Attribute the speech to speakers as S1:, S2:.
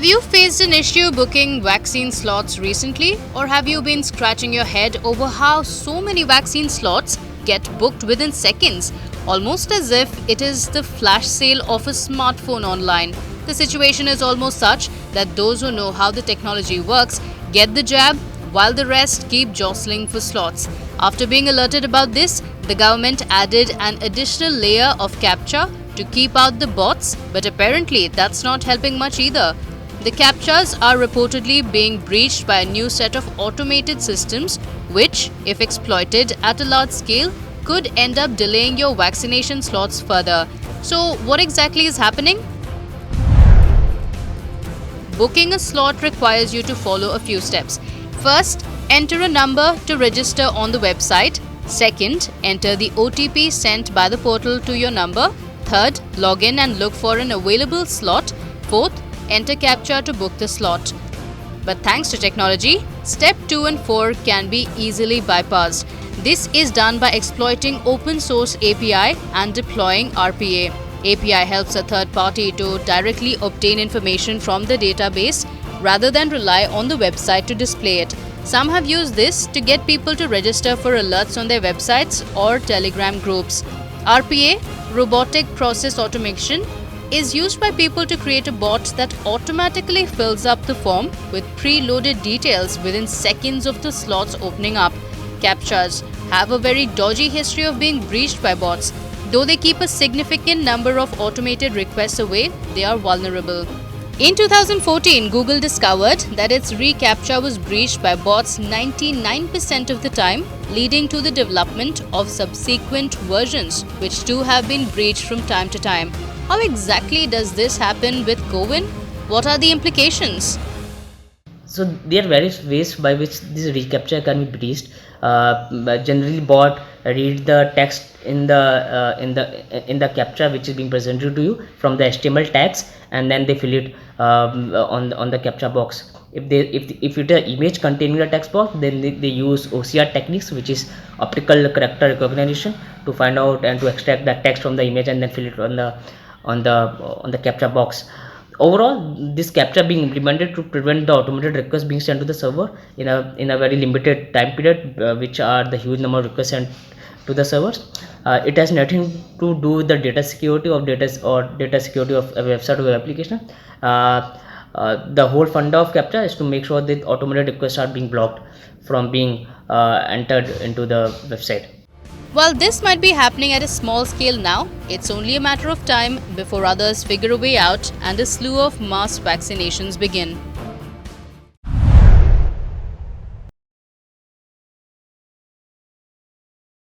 S1: Have you faced an issue booking vaccine slots recently? Or have you been scratching your head over how so many vaccine slots get booked within seconds, almost as if it is the flash sale of a smartphone online? The situation is almost such that those who know how the technology works get the jab, while the rest keep jostling for slots. After being alerted about this, the government added an additional layer of CAPTCHA to keep out the bots, but apparently that's not helping much either. The CAPTCHAs are reportedly being breached by a new set of automated systems, which, if exploited at a large scale, could end up delaying your vaccination slots further. So, what exactly is happening? Booking a slot requires you to follow a few steps. First, enter a number to register on the website. Second, enter the OTP sent by the portal to your number. Third, log in and look for an available slot. Fourth, enter CAPTCHA to book the slot. But thanks to technology, step 2 and 4 can be easily bypassed. This is done by exploiting open source API and deploying RPA. API helps a third party to directly obtain information from the database rather than rely on the website to display it. Some have used this to get people to register for alerts on their websites or Telegram groups. RPA, Robotic Process Automation, is used by people to create a bot that automatically fills up the form with preloaded details within seconds of the slots opening up. CAPTCHAs have a very dodgy history of being breached by bots. Though they keep a significant number of automated requests away, they are vulnerable. In 2014, Google discovered that its reCAPTCHA was breached by bots 99% of the time, leading to the development of subsequent versions, which too have been breached from time to time. How exactly does this happen with CoWIN? What are the implications?
S2: So there are various ways by which this reCAPTCHA can be breached. Generally, bot read the text in the CAPTCHA which is being presented to you from the HTML tags, and then they fill it on the CAPTCHA box. If it's an image containing a text box, then they use OCR techniques, which is optical character recognition, to find out and to extract the text from the image and then fill it on the CAPTCHA box. Overall, this CAPTCHA being implemented to prevent the automated requests being sent to the server in a very limited time period, which are the huge number of requests sent to the servers. It has nothing to do with the data security of data security of a website or web application. The whole funda of CAPTCHA is to make sure that automated requests are being blocked from being entered into the website.
S1: While this might be happening at a small scale now, it's only a matter of time before others figure a way out and a slew of mass vaccinations begin.